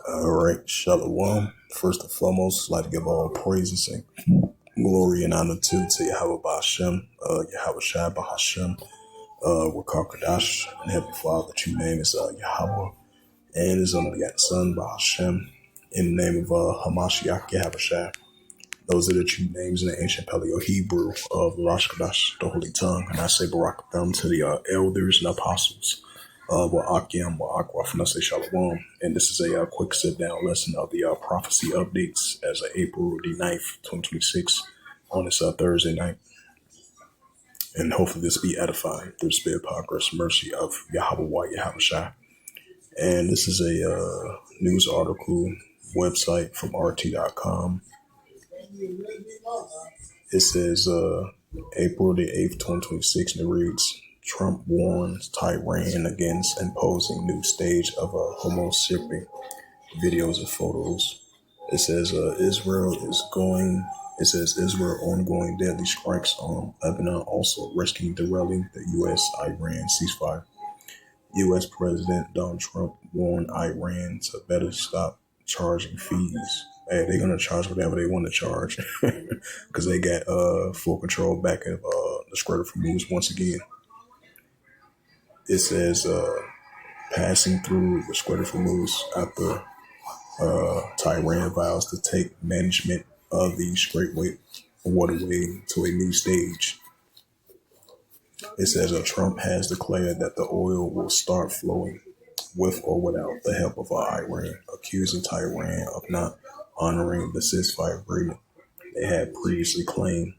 All right, Shalom. First and foremost, I'd like to give all praises and glory and honor to Yahweh Ba'Shem, Yahweh Shai Ba'Hashem, Wakar and Heavenly Father, that your name is Yahweh, and his unbegotten Son, Ba'Shem, in the name of Hamashiach, Yahweh Shai. Those are the true names in the ancient Paleo Hebrew of Rosh Kadash, the Holy Tongue, and I say Barak them to the elders and apostles. Wa'akim, Wa'akwaf, and I say Shalom. And this is a quick sit down lesson of the prophecy updates as of April the 9th, 2026, on this Thursday night. And hopefully this be edifying through the spirit, progress, mercy of Yahweh, Yahweh Shai. And this is a news article website from RT.com. It says April the 8th, 2026, and it reads, Trump warns Tehran against imposing new stage of homo shipping videos and photos. It says Israel ongoing deadly strikes on Lebanon, also risking derailing the U.S.-Iran ceasefire. U.S. President Donald Trump warned Iran to better stop charging fees. Hey, they're gonna charge whatever they want to charge because they got full control back of the Square for Moves once again. It says passing through the Square for Moves after Tehran vows to take management of the Straitway waterway to a new stage. It says Trump has declared that the oil will start flowing with or without the help of Iran, accusing Tehran of not honoring the ceasefire agreement they had previously claimed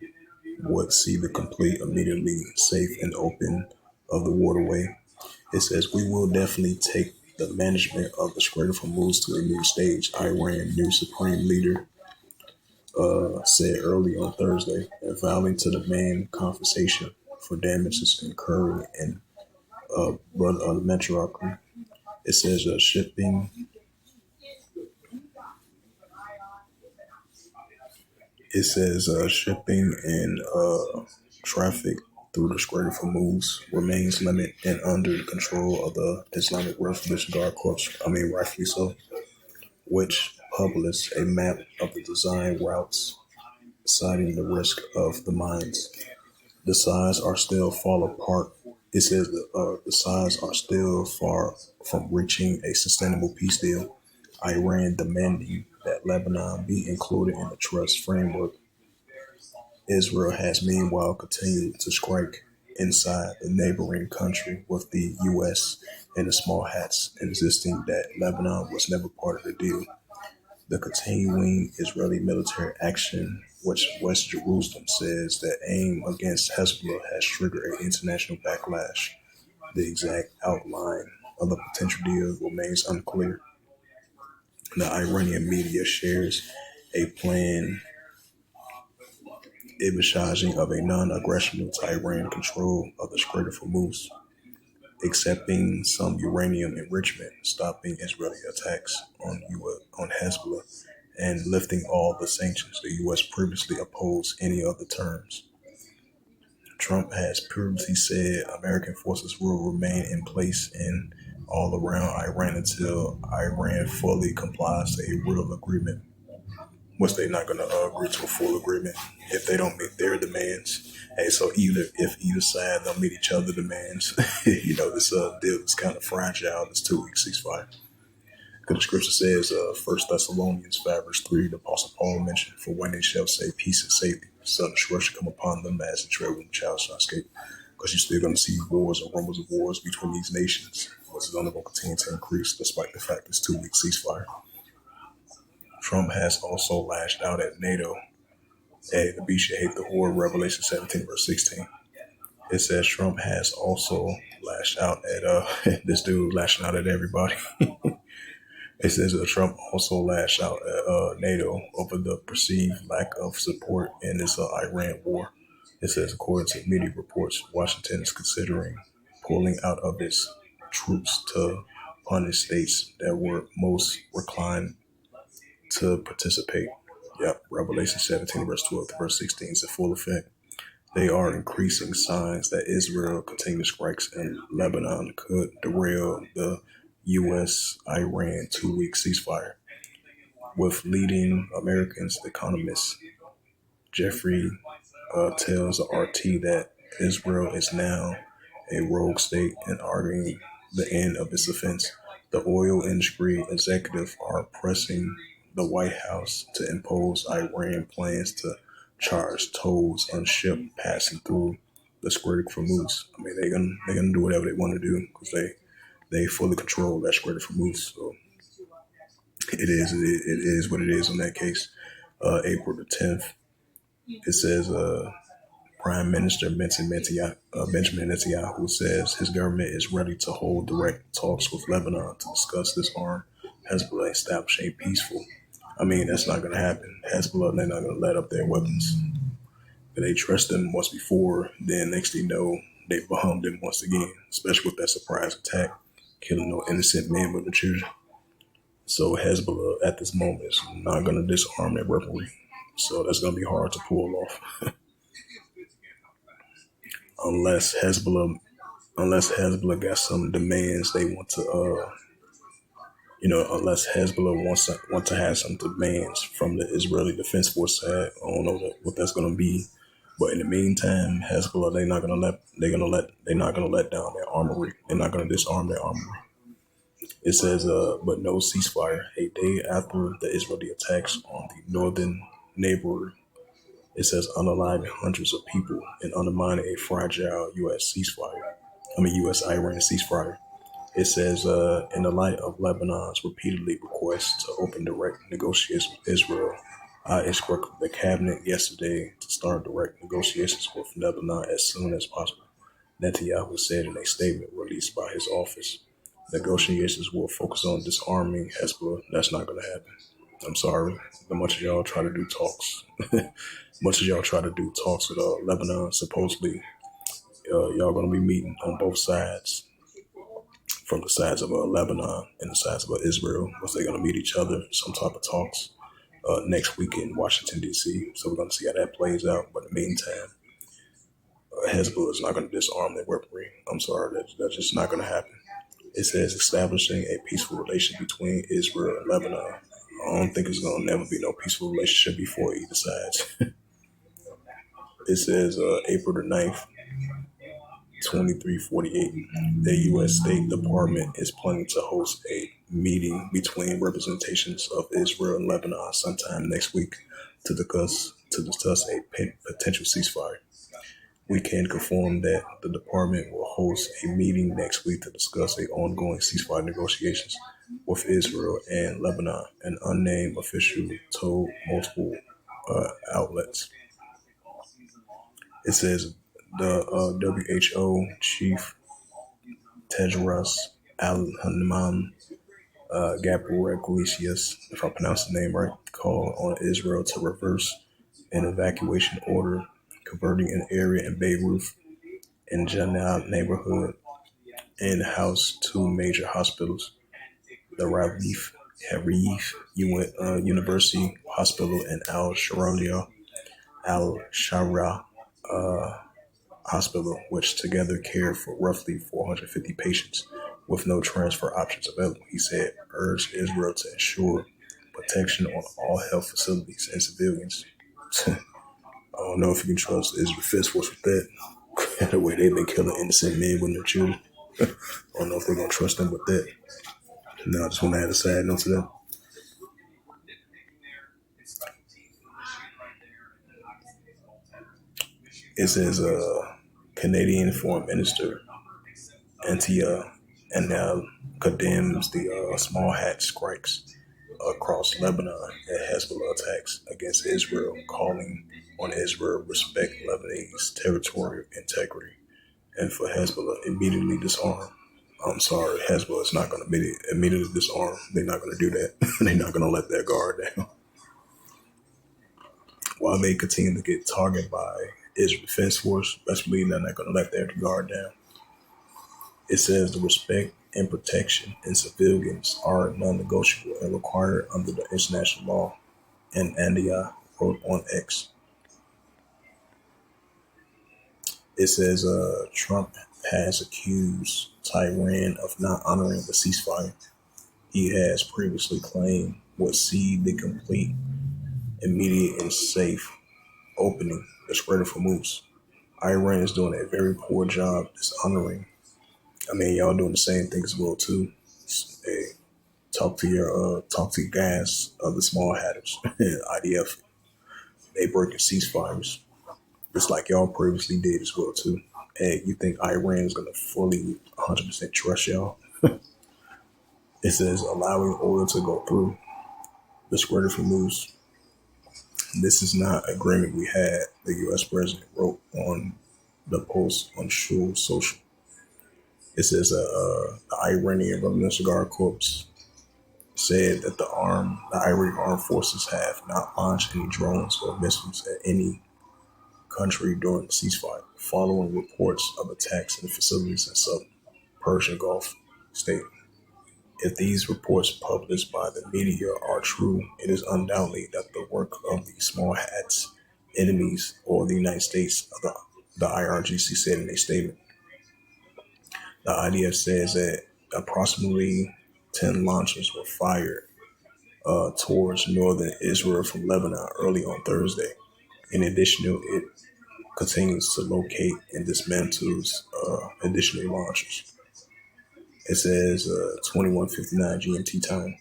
would see the complete, immediately safe and open of the waterway. It says, we will definitely take the management of the Strait of Hormuz to a new stage, Iran new supreme leader said early on Thursday, and vowing to demand compensation for damages incurred in the Metroarchy. It says shipping. It says shipping and traffic through the Strait of Hormuz remains limited and under the control of the Islamic Revolution Guard Corps. Rightfully so, which published a map of the design routes, citing the risk of the mines. The sides are still fall apart. It says the sides are still far from reaching a sustainable peace deal. Iran demanding that Lebanon be included in the trust framework. Israel has meanwhile continued to strike inside the neighboring country, with the U.S. and the small hats insisting that Lebanon was never part of the deal. The continuing Israeli military action, which West Jerusalem says that aim against Hezbollah, has triggered an international backlash. The exact outline of the potential deal remains unclear. The Iranian media shares a plan envisaging of a non-aggressional Tehran control of the Strait of Hormuz, accepting some uranium enrichment, stopping Israeli attacks on Hezbollah, and lifting all the sanctions the U.S. previously opposed any other terms. Trump has previously said American forces will remain in place in all around Iran until Iran fully complies to a real agreement, which they're not going to agree to a full agreement if they don't meet their demands. Hey, so if either side don't meet each other's demands, this deal is kind of fragile. This 2-week ceasefire. Because the scripture says, 1 Thessalonians 5 verse 3, the Apostle Paul mentioned, for when they shall say peace and safety, sudden destruction come upon them as the tread when the child shall escape. Because you're still going to see wars and rumors of wars between these nations, which is only going to continue to increase despite the fact it's 2-week ceasefire. Trump has also lashed out at NATO. Hey, the beast should hate the whore, Revelation 17 verse 16. It says Trump has also lashed out at this dude lashing out at everybody. It says that Trump also lashed out at NATO over the perceived lack of support in this Iran war. It says, according to media reports, Washington is considering pulling out of its troops to punish states that were most reclined to participate. Yep, Revelation 17, verse 12 to verse 16 is in full effect. They are increasing signs that Israel continued strikes in Lebanon could derail the U.S. Iran 2 week ceasefire, with leading Americans economist Jeffrey tells the RT that Israel is now a rogue state and arguing the end of its offense. The oil industry executives are pressing the White House to impose Iran plans to charge tolls on ship passing through the Strait of Hormuz. I mean, they're gonna do whatever they want to do because they fully control that Strait of Hormuz. So it is what it is in that case. April the 10th, it says Prime Minister Benjamin Netanyahu says his government is ready to hold direct talks with Lebanon to discuss disarm Hezbollah, establish a peaceful. I mean, that's not going to happen. Hezbollah, they're not going to let up their weapons. They trust them once before, then next thing you know, they bombed them once again, especially with that surprise attack, killing no innocent men but the children. So Hezbollah at this moment is not going to disarm their weaponry. So that's going to be hard to pull off. unless Hezbollah got some demands they want to, unless Hezbollah want to have some demands from the Israeli Defense Force side. I don't know what that's going to be, but in the meantime, Hezbollah they're not gonna let down their armory. They're not gonna disarm their armory. It says, but no ceasefire. A day after the Israeli attacks on the northern neighborhood, it says unaliving hundreds of people and undermining a fragile U.S. Iran ceasefire. It says, in the light of Lebanon's repeatedly requests to open direct negotiations with Israel, I instructed the cabinet yesterday to start direct negotiations with Lebanon as soon as possible. Netanyahu said in a statement released by his office. Negotiations will focus on disarming Hezbollah. That's not going to happen. I'm sorry. Much of y'all try to do talks. Much of y'all try to do talks with Lebanon. Supposedly, y'all going to be meeting on both sides, from the sides of Lebanon and the sides of Israel. Was they going to meet each other? Some type of talks next week in Washington, D.C. So we're going to see how that plays out. But in the meantime, Hezbollah is not going to disarm their weaponry. I'm sorry. That's just not going to happen. It says establishing a peaceful relationship between Israel and Lebanon. I don't think it's going to never be no peaceful relationship before either sides. It says April the 9th, 2348, the U.S. State Department is planning to host a meeting between representations of Israel and Lebanon sometime next week to discuss a potential ceasefire. We can confirm that the department will host a meeting next week to discuss the ongoing ceasefire negotiations with Israel and Lebanon, an unnamed official told multiple outlets. It says the WHO chief Tedros Adhanom Ghebreyesus, if I pronounce the name right, called on Israel to reverse an evacuation order converting an area in Beirut and Janab neighborhood and house two major hospitals, the Harif University Hospital and Al-Shara Hospital, which together care for roughly 450 patients with no transfer options available. He said, urged Israel to ensure protection on all health facilities and civilians. I don't know if you can trust the Israel Defense Force with that. The way they've been killing innocent men with their children. I don't know if they're going to trust them with that. No, I just want to add a side note to that. It says Canadian Foreign Minister Antia Anel condemns the small hatch strikes across Lebanon and Hezbollah attacks against Israel, calling on Israel to respect Lebanese territorial integrity and for Hezbollah immediately disarm. I'm sorry, Hezbollah is not going to immediately disarm. They're not going to do that. They're not going to let their guard down. While they continue to get targeted by Israel Defense Force, best believe they're not going to let their guard down. It says the respect and protection in civilians are non-negotiable and required under the international law, and Andia wrote on X. It says Trump has accused Tehran of not honoring the ceasefire. He has previously claimed would see the complete, immediate, and safe opening the Strait of Hormuz. Iran is doing a very poor job dishonoring. I mean, y'all doing the same thing as well too. Hey, talk to your guys, the small hatters, IDF. They breaking ceasefires, just like y'all previously did as well too. Hey, you think Iran is gonna fully 100% trust y'all? It says allowing oil to go through the Strait of Hormuz. This is not an agreement we had. The U.S. president wrote on the post on Shul Social. It says the Iranian Revolutionary Guard Corps said that the Iranian armed forces have not launched any drones or missiles at any country during the ceasefire, following reports of attacks in facilities in southern Persian Gulf state. If these reports published by the media are true, it is undoubtedly that the work of the small hats enemies or the United States, the IRGC said in a statement. The IDF says that approximately 10 launchers were fired towards northern Israel from Lebanon early on Thursday. In addition, it continues to locate and dismantles additional launchers. It says 21:59 GMT time.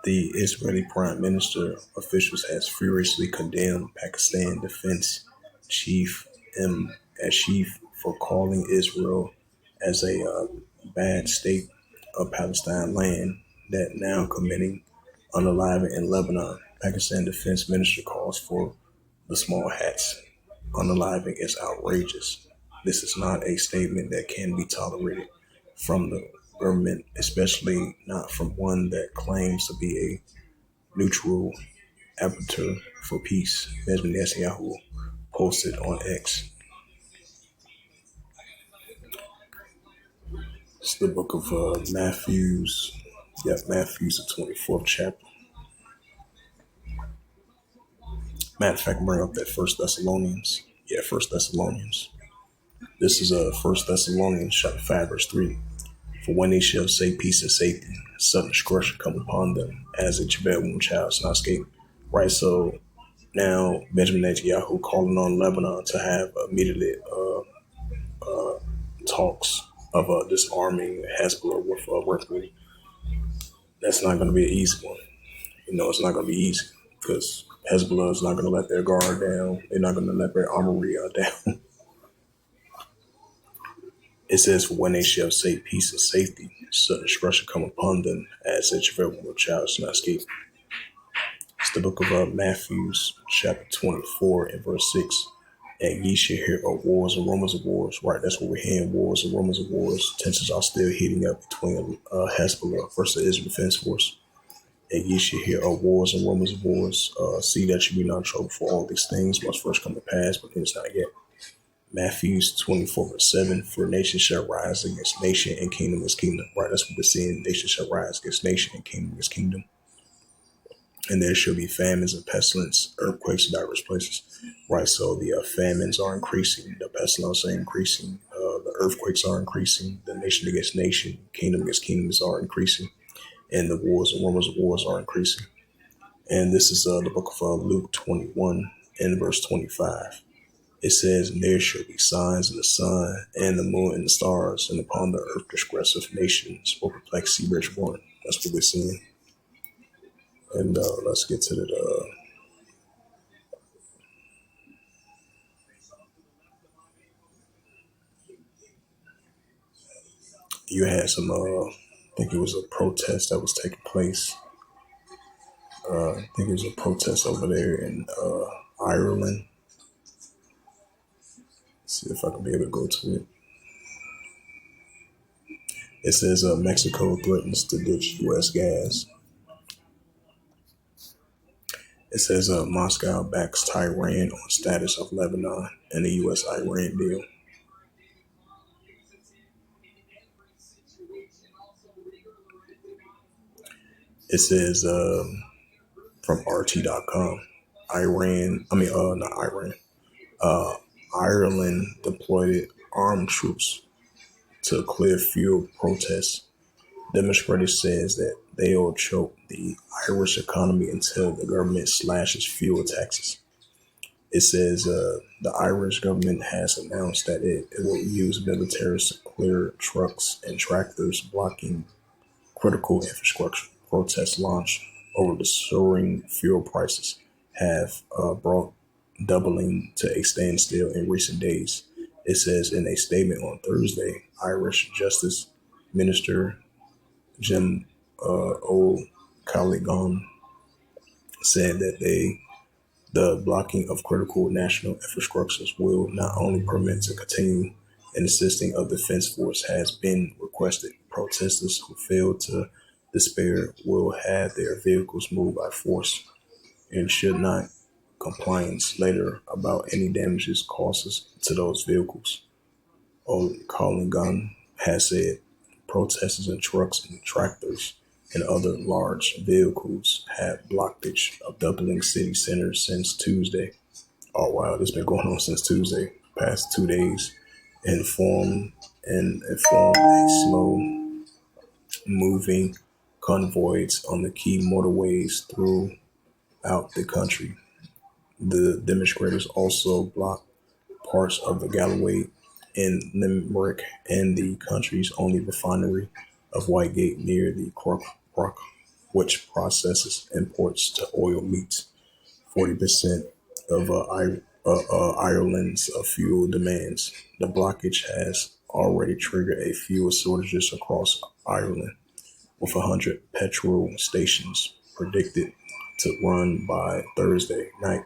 The Israeli Prime Minister officials has furiously condemned Pakistan Defense Chief M. Ashif for calling Israel as a bad state of Palestine land that now committing unaliving in Lebanon. Pakistan Defense Minister calls for the small hats. Unaliving is outrageous. This is not a statement that can be tolerated from the government, especially not from one that claims to be a neutral arbiter for peace. Benjamin Netanyahu posted on X. It's the book of Matthew's. Yeah, Matthew's the 24th chapter. Matter of fact, bring up that First Thessalonians. Yeah, First Thessalonians. This is First Thessalonians chapter 5, verse 3. For when they shall say peace and safety, sudden destruction come upon them, as a travail child shall not escape. Right, so now Benjamin Netanyahu calling on Lebanon to have immediate talks of disarming Hezbollah with weaponry. That's not going to be an easy one. You know, it's not going to be easy because Hezbollah is not going to let their guard down. They're not going to let their armory down. It says, for when they shall say peace and safety, sudden destruction come upon them, as a travail child shall not escape. It's the book of Matthew, chapter 24, and verse 6. And ye shall hear of wars and rumors of wars. Right, that's what we're hearing, wars and rumors of wars. Tensions are still heating up between Hezbollah versus the Israel Defense Force. And ye shall hear of wars and rumors of wars. See that you be not in trouble, for all these things must first come to pass, but it's not yet. Matthew 24, verse 7. For nation shall rise against nation, and kingdom against kingdom. Right, that's what we're seeing. Nation shall rise against nation, and kingdom against kingdom. And there shall be famines and pestilence, earthquakes in diverse places. Right, so the famines are increasing, the pestilence are increasing, the earthquakes are increasing, the nation against nation, kingdom against kingdoms are increasing, and the wars and rumors of wars are increasing. And this is the book of Luke 21 and verse 25. It says, and there shall be signs in the sun and the moon and the stars, and upon the earth distress nations will perplex sea rich one. That's what we're seeing. And let's get to the you had some I think it was a protest that was taking place. I think it was a protest over there in Ireland. Let's see if I can be able to go to it. It says Mexico threatens to ditch U.S. gas. It says Moscow backs Tehran on status of Lebanon and the U.S.-Iran deal. It says from RT.com, not Iran. Ireland deployed armed troops to clear fuel protests. Demonstrators says that they'll choke the Irish economy until the government slashes fuel taxes. It says the Irish government has announced that it will use military to clear trucks and tractors blocking critical infrastructure. Protests launched over the soaring fuel prices have brought doubling to a standstill in recent days. It says in a statement on Thursday, Irish Justice Minister Jim O'Callaghan said that the blocking of critical national infrastructures will not only permit to continue and assisting of defense force has been requested. Protesters who fail to despair will have their vehicles moved by force and should not complaints later about any damages causes to those vehicles. O'Callaghan has said protesters in trucks and tractors and other large vehicles had blockage of Dublin city center since Tuesday. Oh wow, this has been going on since Tuesday, past 2 days, and formed a slow moving convoys on the key motorways throughout the country. The demonstrators also blocked parts of the Galloway in Limerick and the country's only refinery of Whitegate near the Cork, which processes imports to oil meets 40% of Ireland's fuel demands. The blockage has already triggered a fuel shortages across Ireland, with 100 petrol stations predicted to run by Thursday night.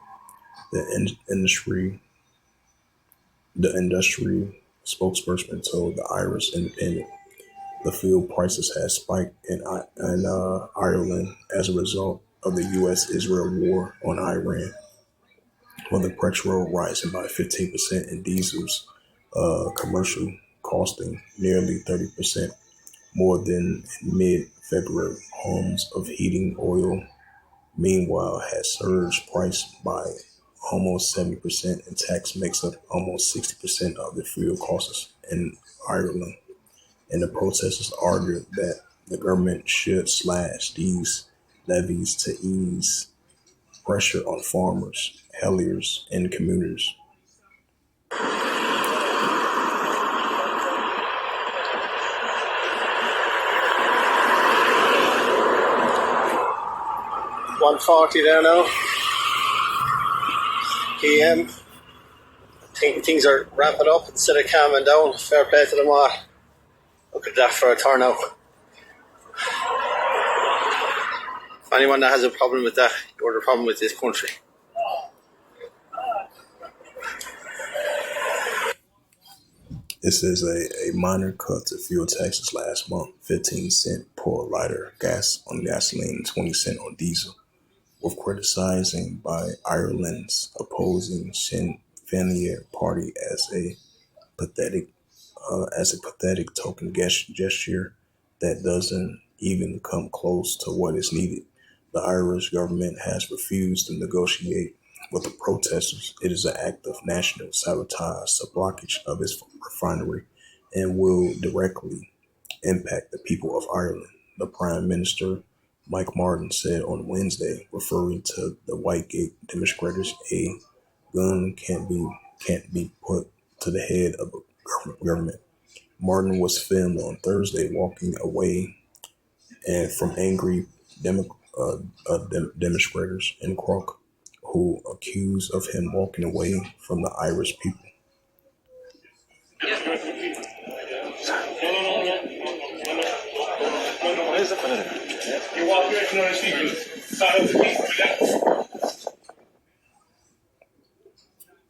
The industry spokesperson told the Irish Independent the fuel prices had spiked in Ireland as a result of the U.S.-Israel war on Iran, with the petrol rising by 15% and diesel's commercial costing nearly 30% more than in mid-February. Homes of heating oil, meanwhile, had surged price by almost 70%, and tax makes up almost 60% of the fuel costs in Ireland. And the protesters argued that the government should slash these levies to ease pressure on farmers, heliers, and commuters. $1:40 there now. PM. Things are ramping up instead of calming down. Fair play to them all. Look at that for a turnout. Anyone that has a problem with that, you're the problem with this country. This is a minor cut to fuel taxes last month, 15 cents per liter gas on gasoline, 20 cents on diesel, with criticizing by Ireland's opposing Sinn Féin party pathetic as a pathetic token gesture that doesn't even come close to what is needed. The Irish government has refused to negotiate with the protesters. It is an act of national sabotage, the blockage of its refinery, and will directly impact the people of Ireland. The Prime Minister Mike Martin said on Wednesday, referring to the Whitegate demonstrators, a gun can't be put to the head of a government. Martin was filmed on Thursday walking away and from angry demonstrators in Cork who accused of him walking away from the Irish people.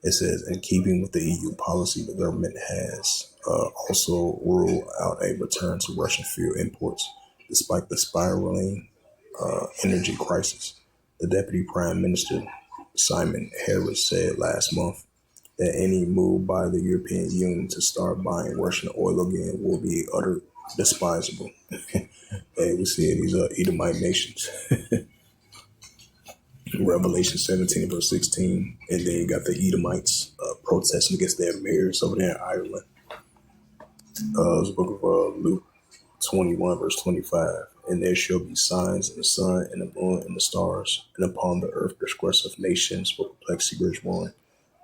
It says, in keeping with the EU policy, the government has also ruled out a return to Russian fuel imports, despite the spiraling energy crisis. The Deputy Prime Minister, Simon Harris, said last month that any move by the European Union to start buying Russian oil again will be utter despisable. Hey, we see these Edomite nations. Revelation 17 verse 16, and then you got the Edomites protesting against their mayors over there in Ireland. It's the book of Luke 21, verse 25. And there shall be signs in the sun and the moon and the stars, and upon the earth distress of nations will perplex the rich one.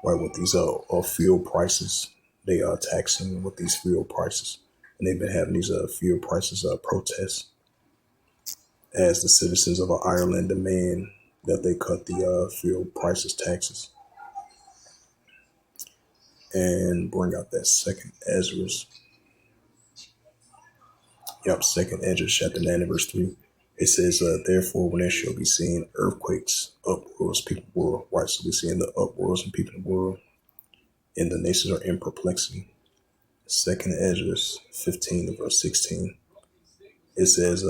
Right, with these fuel prices, they are taxing with these fuel prices, and they've been having these fuel prices protests as the citizens of Ireland demand that they cut the fuel prices taxes and bring out that second Ezra's. Second Ezra chapter 9 and verse 3. It says, therefore, when there shall be seen earthquakes, uproars, people world. Right, so we're seeing the uproars and people in the world, and the nations are in perplexity. Second Ezra 15 and verse 16. It says,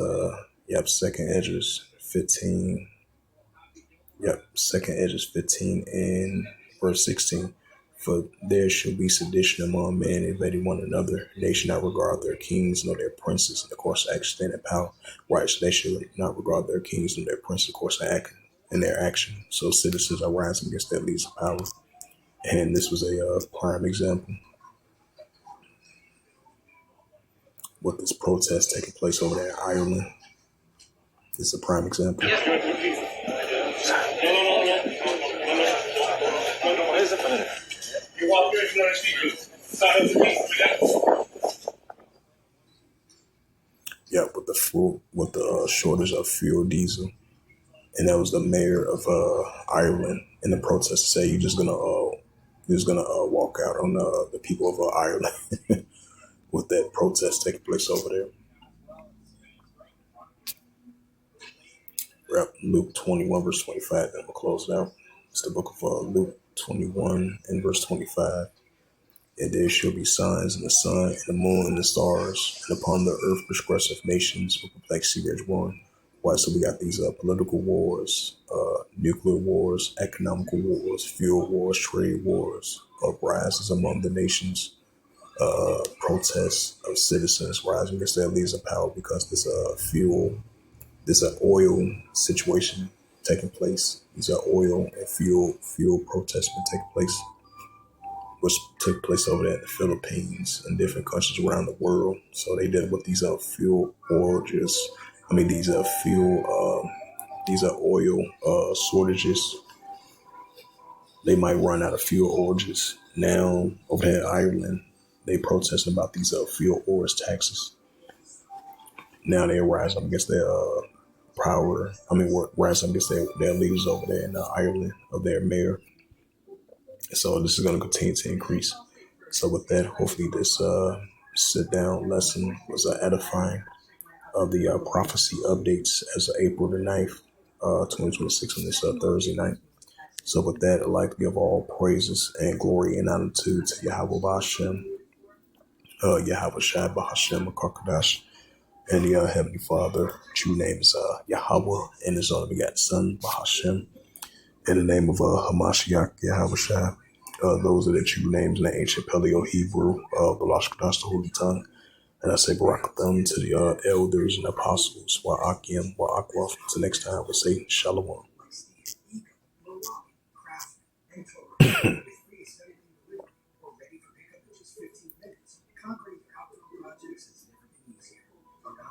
second Ezra 15. Second Ezra 15 and verse 16. For there shall be sedition among men, invading one another. They shall not regard their kings nor their princes in the course of action and power. Right, so they should not regard their kings nor their princes in the course of action in their action. So citizens are rising against their leaders of power. And this was a prime example with this protest taking place over there in Ireland. It's a prime example. With the shortage of fuel diesel, and that was the mayor of Ireland in the protest say you're just gonna walk out on the people of Ireland with that protest taking place over there. Luke 21 verse 25. Then we'll close it out. It's the book of Luke 21 and verse 25. And there shall be signs in the sun and the moon and the stars, and upon the earth distress of nations will perplex the rich one. Why? So we got these political wars, nuclear wars, economical wars, fuel wars, trade wars, uprises among the nations, protests of citizens rising against their leaders of power because this oil situation taking place. These are oil and fuel protests been taking place, which took place over there in the Philippines and different countries around the world. So they did with these fuel origins. These are oil shortages. They might run out of fuel origins. Now over there in Ireland, they protesting about these fuel origins taxes. Now they rise up against their power. Rise up against their leaders over there in Ireland, of their mayor. So this is going to continue to increase. So with that, hopefully this sit down lesson was edifying of the prophecy updates as of April the 9th, 2026 on this Thursday night. So with that, I'd like to give all praises and glory and honor to Yahweh B'Hashem, Yahweh Shai B'Hashem Akarkadash, and the Heavenly Father. True name is Yahweh, and His only begotten Son B'Hashem. In the name of Hamashiach Yahweh Shai. Those are the true names in the ancient Paleo Hebrew, Balash Kadash, the Holy Tongue. And I say Barakatham to the elders and apostles, Wa'akim, Wa'akwaf. Until next time, we'll say Shalom.